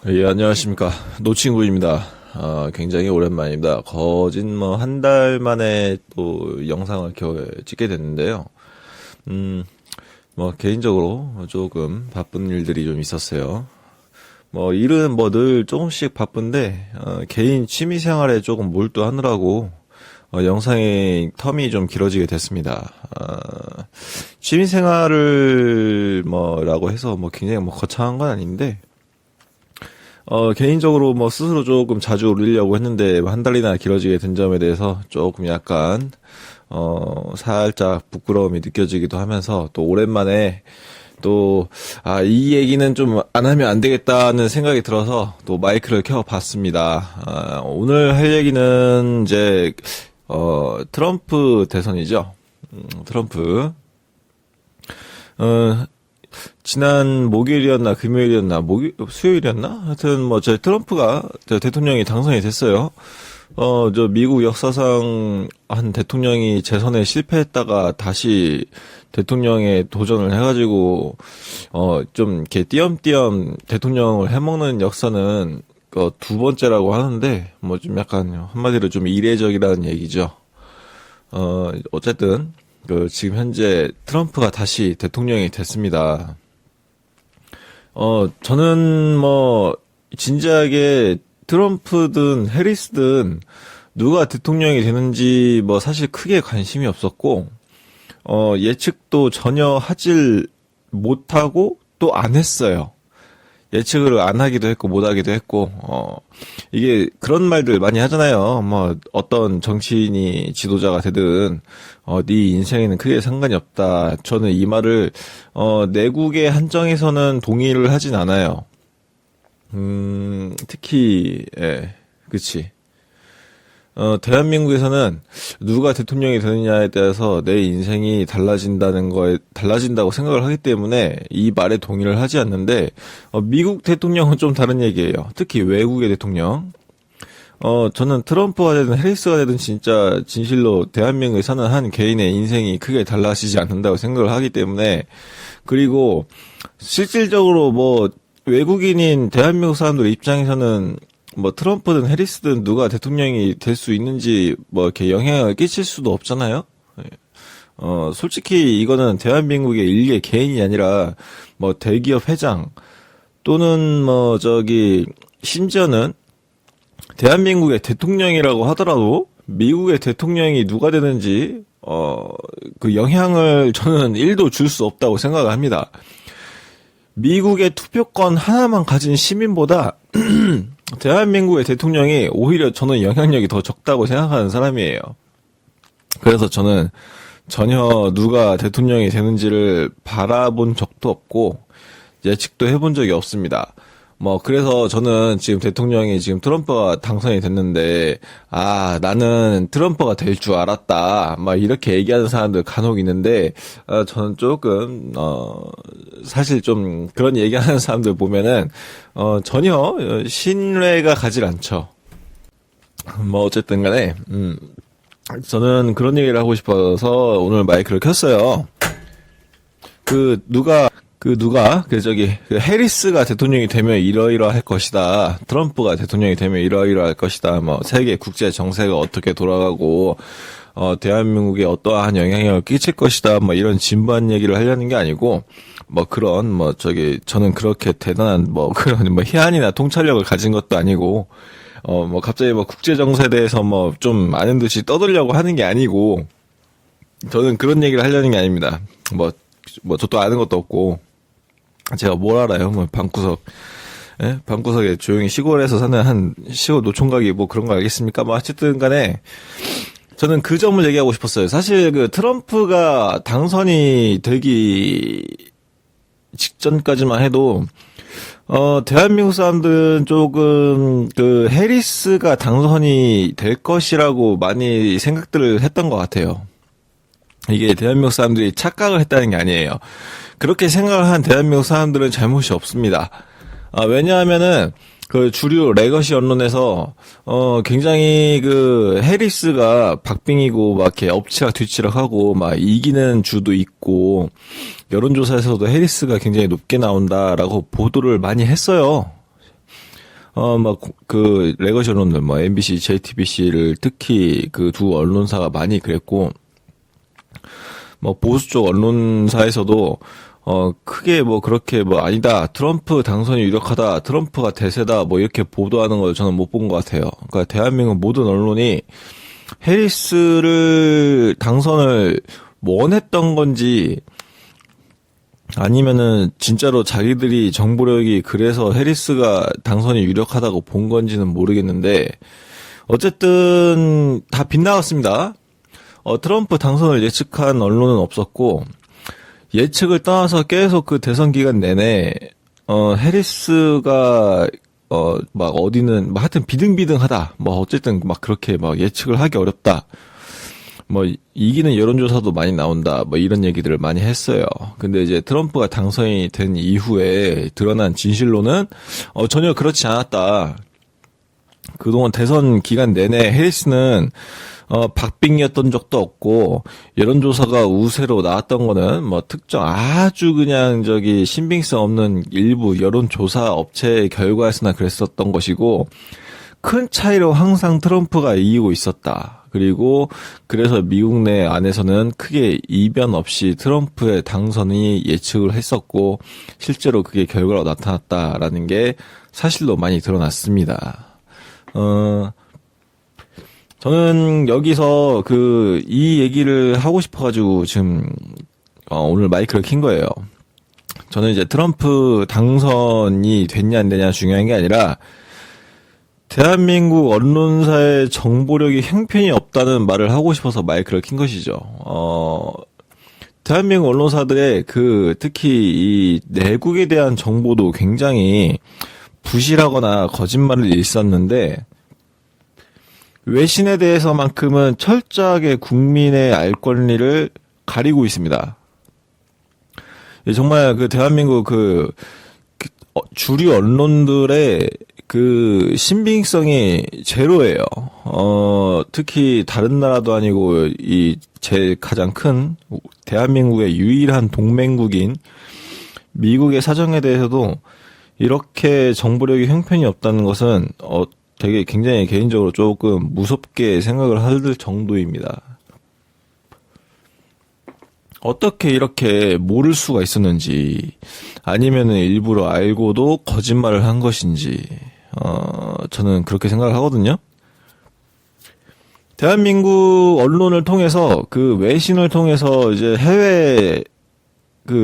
예, 안녕하십니까. 노친구입니다. 굉장히 오랜만입니다. 거진 한 달 만에 또 영상을 찍게 됐는데요. 개인적으로 조금 바쁜 일들이 좀 있었어요. 일은 늘 조금씩 바쁜데, 개인 취미 생활에 조금 몰두하느라고, 영상의 텀이 좀 길어지게 됐습니다. 취미 생활을 라고 해서 굉장히 거창한 건 아닌데, 개인적으로 스스로 조금 자주 올리려고 했는데, 한 달이나 길어지게 된 점에 대해서 조금 약간, 살짝 부끄러움이 느껴지기도 하면서, 또 오랜만에, 이 얘기는 좀 안 하면 안 되겠다는 생각이 들어서, 또 마이크를 켜봤습니다. 오늘 할 얘기는 이제, 트럼프 대선이죠. 트럼프. 지난 목요일이었나 금요일이었나 수요일이었나 하여튼 저 트럼프가 대통령이 당선이 됐어요. 미국 역사상 한 대통령이 재선에 실패했다가 다시 대통령에 도전을 해가지고 좀 이렇게 띄엄띄엄 대통령을 해먹는 역사는 두 번째라고 하는데 좀 약간 한마디로 좀 이례적이라는 얘기죠. 어쨌든 지금 현재 트럼프가 다시 대통령이 됐습니다. 저는 진지하게 트럼프든 해리스든 누가 대통령이 되는지 사실 크게 관심이 없었고, 예측도 전혀 하질 못하고 또 안 했어요. 예측을 안 하기도 했고 못 하기도 했고, 이게 그런 말들 많이 하잖아요. 어떤 정치인이 지도자가 되든 네 인생에는 크게 상관이 없다. 저는 이 말을 내국의 한정에서는 동의를 하진 않아요. 특히 그치. 대한민국에서는 누가 대통령이 되느냐에 따라서 내 인생이 달라진다고 생각을 하기 때문에 이 말에 동의를 하지 않는데, 미국 대통령은 좀 다른 얘기예요. 특히 외국의 대통령. 저는 트럼프가 되든 해리스가 되든 진짜 진실로 대한민국에 사는 한 개인의 인생이 크게 달라지지 않는다고 생각을 하기 때문에, 그리고 실질적으로 외국인인 대한민국 사람들 입장에서는 트럼프든 해리스든 누가 대통령이 될 수 있는지 이렇게 영향을 끼칠 수도 없잖아요. 솔직히 이거는 대한민국의 일개 개인이 아니라 대기업 회장 또는 심지어는 대한민국의 대통령이라고 하더라도 미국의 대통령이 누가 되는지 그 영향을 저는 1도 줄 수 없다고 생각을 합니다. 미국의 투표권 하나만 가진 시민보다 대한민국의 대통령이 오히려 저는 영향력이 더 적다고 생각하는 사람이에요. 그래서 저는 전혀 누가 대통령이 되는지를 바라본 적도 없고 예측도 해본 적이 없습니다. 그래서 저는 지금 대통령이 지금 트럼프가 당선이 됐는데, 나는 트럼프가 될 줄 알았다. 이렇게 얘기하는 사람들 간혹 있는데, 저는 조금, 사실 좀 그런 얘기하는 사람들 보면은, 전혀 신뢰가 가질 않죠. 어쨌든 간에, 저는 그런 얘기를 하고 싶어서 오늘 마이크를 켰어요. 해리스가 대통령이 되면 이러이러할 것이다. 트럼프가 대통령이 되면 이러이러할 것이다. 세계 국제 정세가 어떻게 돌아가고, 대한민국에 어떠한 영향력을 끼칠 것이다. 이런 진부한 얘기를 하려는 게 아니고, 저는 그렇게 대단한, 희한이나 통찰력을 가진 것도 아니고, 갑자기 국제 정세에 대해서 좀 아는 듯이 떠들려고 하는 게 아니고, 저는 그런 얘기를 하려는 게 아닙니다. 저도 아는 것도 없고, 제가 뭘 알아요? 방구석에 조용히 시골에서 사는 시골 노총각이 그런 거 알겠습니까? 어쨌든 간에, 저는 그 점을 얘기하고 싶었어요. 사실 트럼프가 당선이 되기 직전까지만 해도, 대한민국 사람들은 조금, 해리스가 당선이 될 것이라고 많이 생각들을 했던 것 같아요. 이게 대한민국 사람들이 착각을 했다는 게 아니에요. 그렇게 생각을 한 대한민국 사람들은 잘못이 없습니다. 왜냐하면은, 주류 레거시 언론에서, 굉장히 해리스가 박빙이고, 이렇게 엎치락 뒤치락 하고, 이기는 주도 있고, 여론조사에서도 해리스가 굉장히 높게 나온다라고 보도를 많이 했어요. 레거시 언론들, MBC, JTBC를 특히 그 두 언론사가 많이 그랬고, 보수 쪽 언론사에서도, 크게 그렇게 아니다, 트럼프 당선이 유력하다, 트럼프가 대세다, 이렇게 보도하는 걸 저는 못 본 것 같아요. 그러니까 대한민국 모든 언론이 해리스를 당선을 원했던 건지, 아니면은 진짜로 자기들이 정보력이 그래서 해리스가 당선이 유력하다고 본 건지는 모르겠는데 어쨌든 다 빗나갔습니다. 트럼프 당선을 예측한 언론은 없었고 예측을 떠나서 계속 그 대선 기간 내내 해리스가 어디는 하여튼 비등비등하다. 어쨌든 그렇게 예측을 하기 어렵다. 이기는 여론조사도 많이 나온다. 이런 얘기들을 많이 했어요. 근데 이제 트럼프가 당선이 된 이후에 드러난 진실로는, 전혀 그렇지 않았다. 그동안 대선 기간 내내 해리스는, 박빙이었던 적도 없고, 여론조사가 우세로 나왔던 거는, 특정 아주 그냥 신빙성 없는 일부 여론조사 업체의 결과에서나 그랬었던 것이고, 큰 차이로 항상 트럼프가 이기고 있었다. 그리고 그래서 미국 내 안에서는 크게 이변 없이 트럼프의 당선이 예측을 했었고 실제로 그게 결과로 나타났다라는 게 사실로 많이 드러났습니다. 저는 여기서 이 얘기를 하고 싶어가지고 지금 오늘 마이크를 킨 거예요. 저는 이제 트럼프 당선이 됐냐 안 되냐 중요한 게 아니라 대한민국 언론사의 정보력이 형편이 없다는 말을 하고 싶어서 마이크를 킨 것이죠. 대한민국 언론사들의 특히 이 내국에 대한 정보도 굉장히 부실하거나 거짓말을 일삼는데 외신에 대해서만큼은 철저하게 국민의 알 권리를 가리고 있습니다. 정말 대한민국 주류 언론들의 신빙성이 제로예요. 특히 다른 나라도 아니고 제일 가장 큰 대한민국의 유일한 동맹국인 미국의 사정에 대해서도 이렇게 정보력이 형편이 없다는 것은 되게 굉장히 개인적으로 조금 무섭게 생각을 할 정도입니다. 어떻게 이렇게 모를 수가 있었는지, 아니면은 일부러 알고도 거짓말을 한 것인지, 저는 그렇게 생각을 하거든요. 대한민국 언론을 통해서 외신을 통해서 이제 해외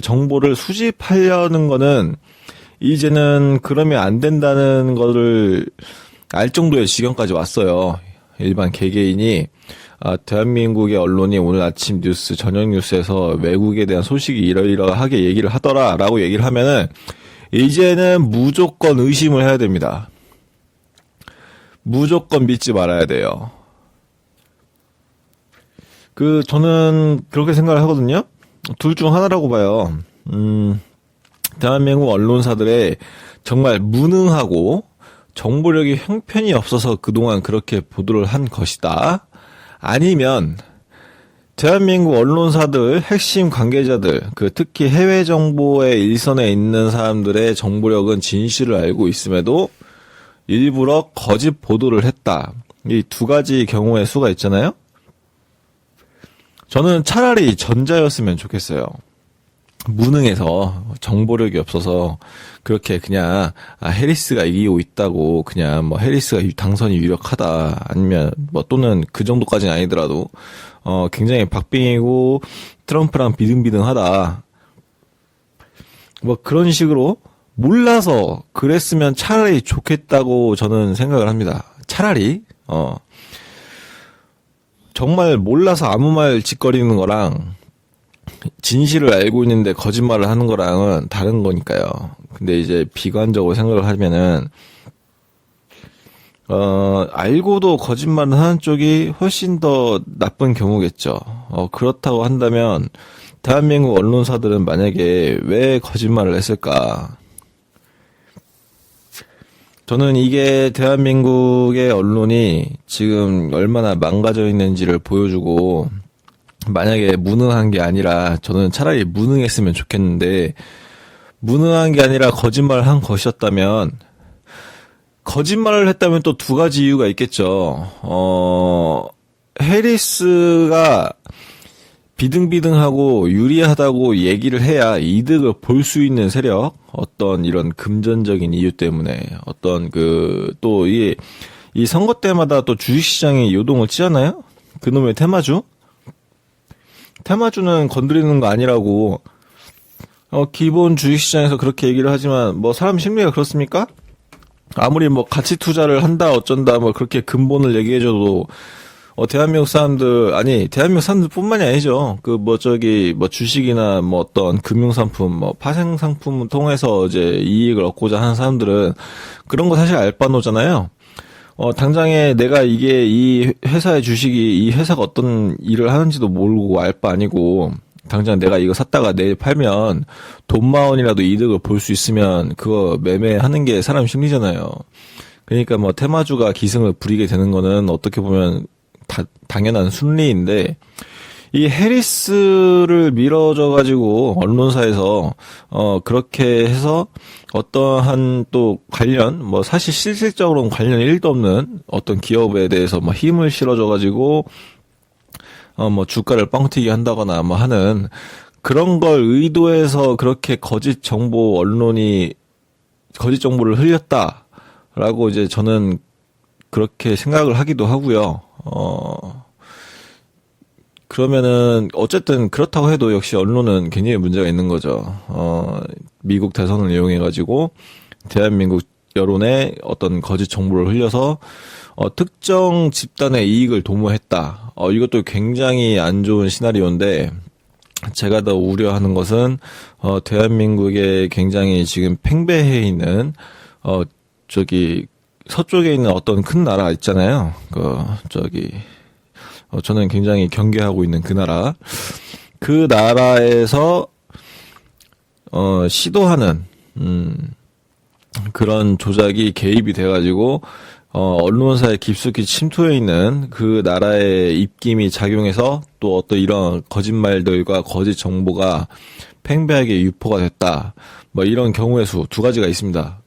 정보를 수집하려는 거는 이제는 그러면 안 된다는 거를 알 정도의 지경까지 왔어요. 일반 개개인이 대한민국의 언론이 오늘 아침 뉴스, 저녁 뉴스에서 외국에 대한 소식이 이러이러하게 얘기를 하더라라고 얘기를 하면은 이제는 무조건 의심을 해야 됩니다. 무조건 믿지 말아야 돼요. 저는 그렇게 생각을 하거든요. 둘 중 하나라고 봐요. 대한민국 언론사들의 정말 무능하고 정보력이 형편이 없어서 그동안 그렇게 보도를 한 것이다. 아니면 대한민국 언론사들 핵심 관계자들, 특히 해외 정보의 일선에 있는 사람들의 정보력은 진실을 알고 있음에도 일부러 거짓 보도를 했다. 이 두 가지 경우의 수가 있잖아요. 저는 차라리 전자였으면 좋겠어요. 무능해서 정보력이 없어서 그렇게 그냥 해리스가 이기고 있다고 그냥 해리스가 당선이 유력하다 아니면 또는 그 정도까지는 아니더라도 굉장히 박빙이고 트럼프랑 비등비등하다 그런 식으로 몰라서 그랬으면 차라리 좋겠다고 저는 생각을 합니다. 차라리 정말 몰라서 아무 말 짓거리는 거랑 진실을 알고 있는데 거짓말을 하는 거랑은 다른 거니까요. 근데 이제 비관적으로 생각을 하면은 알고도 거짓말을 하는 쪽이 훨씬 더 나쁜 경우겠죠. 그렇다고 한다면 대한민국 언론사들은 만약에 왜 거짓말을 했을까? 저는 이게 대한민국의 언론이 지금 얼마나 망가져 있는지를 보여주고 만약에 무능한 게 아니라 저는 차라리 무능했으면 좋겠는데 무능한 게 아니라 거짓말을 한 것이었다면 거짓말을 했다면 또 두 가지 이유가 있겠죠. 해리스가 비등비등하고 유리하다고 얘기를 해야 이득을 볼 수 있는 세력, 어떤 이런 금전적인 이유 때문에, 어떤 또 이 선거 때마다 또 주식시장이 요동을 치잖아요? 그놈의 테마주? 테마주는 건드리는 거 아니라고, 기본 주식시장에서 그렇게 얘기를 하지만, 뭐 사람 심리가 그렇습니까? 아무리 뭐 가치 투자를 한다, 어쩐다, 뭐 그렇게 근본을 얘기해줘도, 대한민국 사람들 뿐만이 아니죠. 주식이나 뭐 어떤 금융상품, 뭐 파생상품을 통해서 이제 이익을 얻고자 하는 사람들은 그런 거 사실 알바노잖아요. 당장에 내가 이 회사의 주식이 이 회사가 어떤 일을 하는지도 모르고 알바 아니고, 당장 내가 이거 샀다가 내일 팔면 돈만 원이라도 이득을 볼 수 있으면 그거 매매하는 게 사람 심리잖아요. 그러니까 뭐 테마주가 기승을 부리게 되는 거는 어떻게 보면 당연한 순리인데, 이 해리스를 밀어줘가지고 언론사에서 그렇게 해서 어떠한 또 관련, 뭐 사실 실질적으로는 관련 1도 없는 어떤 기업에 대해서 뭐 힘을 실어줘가지고 뭐 주가를 뻥튀기 한다거나 뭐 하는 그런 걸 의도해서 그렇게 거짓 정보를 흘렸다라고 이제 저는 그렇게 생각을 하기도 하고요. 그러면은 어쨌든 그렇다고 해도 역시 언론은 굉장히 문제가 있는 거죠. 미국 대선을 이용해가지고 대한민국 여론에 어떤 거짓 정보를 흘려서 특정 집단의 이익을 도모했다. 이것도 굉장히 안 좋은 시나리오인데, 제가 더 우려하는 것은 대한민국에 굉장히 지금 팽배해 있는 서쪽에 있는 어떤 큰 나라 있잖아요. 저는 굉장히 경계하고 있는 그 나라. 그 나라에서, 시도하는, 그런 조작이 개입이 돼가지고, 언론사에 깊숙이 침투해 있는 그 나라의 입김이 작용해서 또 어떤 이런 거짓말들과 거짓 정보가 팽배하게 유포가 됐다. 뭐 이런 경우의 수 두 가지가 있습니다.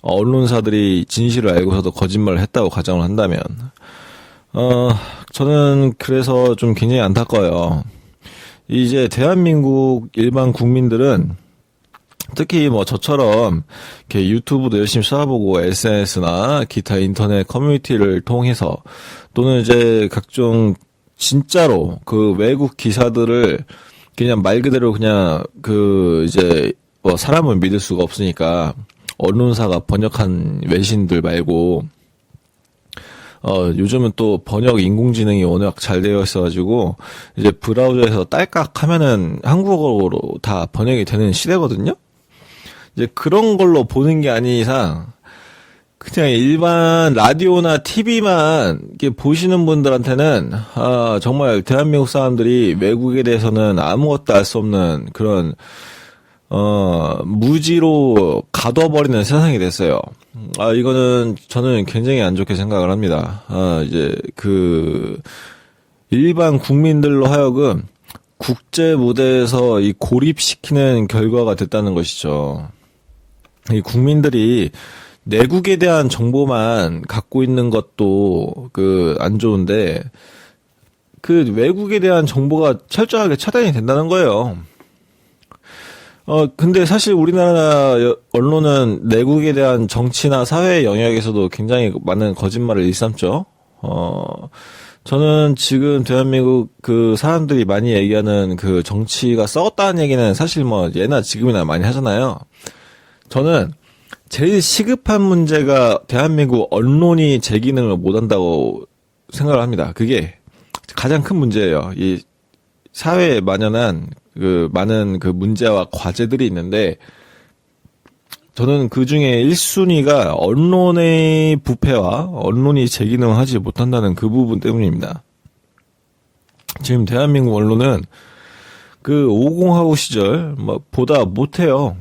언론사들이 진실을 알고서도 거짓말을 했다고 가정을 한다면, 저는 그래서 좀 굉장히 안타까워요. 이제 대한민국 일반 국민들은 특히 뭐 저처럼 이렇게 유튜브도 열심히 찾아보고 SNS나 기타 인터넷 커뮤니티를 통해서 또는 이제 각종 진짜로 그 외국 기사들을 그냥 말 그대로 그냥 사람을 믿을 수가 없으니까 언론사가 번역한 외신들 말고 요즘은 또 번역 인공지능이 워낙 잘 되어 있어가지고 이제 브라우저에서 딸깍 하면은 한국어로 다 번역이 되는 시대거든요. 이제 그런 걸로 보는 게 아닌 이상 그냥 일반 라디오나 TV만 이렇게 보시는 분들한테는 정말 대한민국 사람들이 외국에 대해서는 아무것도 알 수 없는 그런 무지로 가둬버리는 세상이 됐어요. 이거는 저는 굉장히 안 좋게 생각을 합니다. 이제 일반 국민들로 하여금 국제 무대에서 이 고립시키는 결과가 됐다는 것이죠. 이 국민들이 내국에 대한 정보만 갖고 있는 것도 안 좋은데 외국에 대한 정보가 철저하게 차단이 된다는 거예요. 근데 사실 우리나라 언론은 내국에 대한 정치나 사회 영역에서도 굉장히 많은 거짓말을 일삼죠. 저는 지금 대한민국 사람들이 많이 얘기하는 정치가 썩었다는 얘기는 사실 뭐 예나 지금이나 많이 하잖아요. 저는 제일 시급한 문제가 대한민국 언론이 제 기능을 못한다고 생각을 합니다. 그게 가장 큰 문제예요. 이 사회에 만연한 많은 문제와 과제들이 있는데, 저는 그 중에 1순위가 언론의 부패와 언론이 제 기능을 하지 못한다는 그 부분 때문입니다. 지금 대한민국 언론은 5공화국 시절 보다 못해요.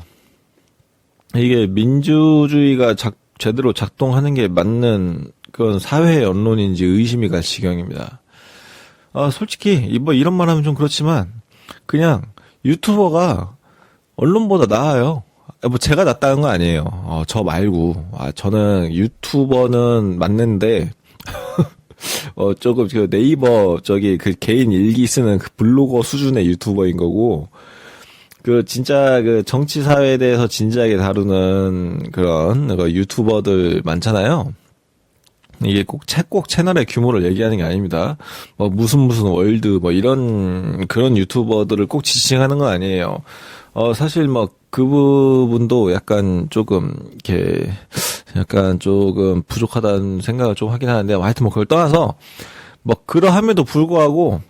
이게 민주주의가 제대로 작동하는 게 맞는 그런 사회 언론인지 의심이 갈 지경입니다. 솔직히 이런 말 하면 좀 그렇지만 그냥 유튜버가 언론보다 나아요. 뭐 제가 낫다는 건 아니에요. 저 말고. 저는 유튜버는 맞는데, 조금 그 네이버 그 개인 일기 쓰는 그 블로거 수준의 유튜버인 거고, 진짜 정치 사회에 대해서 진지하게 다루는 그런 유튜버들 많잖아요. 이게 꼭 채널의 규모를 얘기하는 게 아닙니다. 무슨 월드, 그런 유튜버들을 꼭 지칭하는 건 아니에요. 사실 그 부분도 약간 조금 부족하다는 생각을 좀 하긴 하는데, 하여튼 그걸 떠나서, 그러함에도 불구하고,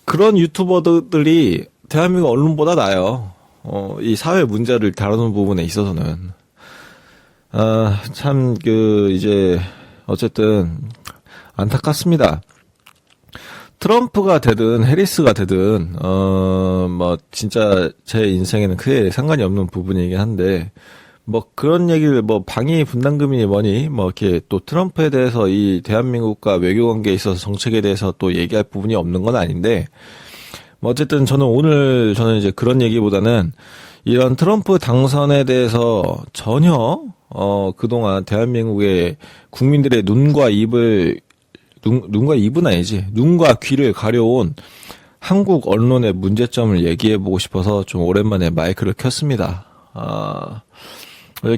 그런 유튜버들이 대한민국 언론보다 나아요. 이 사회 문제를 다루는 부분에 있어서는. 어쨌든, 안타깝습니다. 트럼프가 되든, 해리스가 되든, 진짜 제 인생에는 크게 상관이 없는 부분이긴 한데, 그런 얘기를, 방위 분담금이니 뭐니, 이렇게 또 트럼프에 대해서 이 대한민국과 외교 관계에 있어서 정책에 대해서 또 얘기할 부분이 없는 건 아닌데, 어쨌든 저는 이제 그런 얘기보다는 이런 트럼프 당선에 대해서 전혀, 그동안 대한민국의 국민들의 눈과 귀를 가려온 한국 언론의 문제점을 얘기해보고 싶어서 좀 오랜만에 마이크를 켰습니다.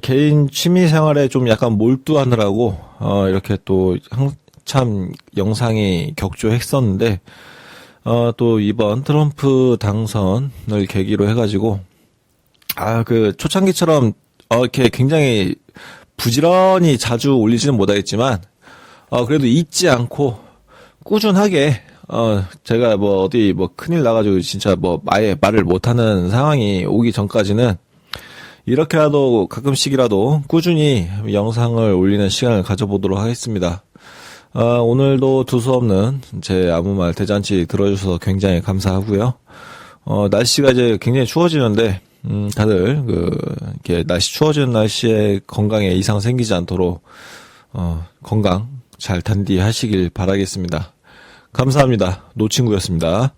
개인 취미 생활에 좀 약간 몰두하느라고, 이렇게 또 한참 영상이 격조했었는데, 또 이번 트럼프 당선을 계기로 해가지고, 초창기처럼, 이렇게 굉장히 부지런히 자주 올리지는 못하겠지만, 그래도 잊지 않고, 꾸준하게, 제가 큰일 나가지고 진짜 아예 말을 못하는 상황이 오기 전까지는, 이렇게라도 가끔씩이라도 꾸준히 영상을 올리는 시간을 가져보도록 하겠습니다. 오늘도 두서없는 제 아무 말 대잔치 들어주셔서 굉장히 감사하고요. 날씨가 이제 굉장히 추워지는데, 다들 이렇게 추워지는 날씨에 건강에 이상 생기지 않도록, 건강 잘 단디하시길 바라겠습니다. 감사합니다. 노친구였습니다.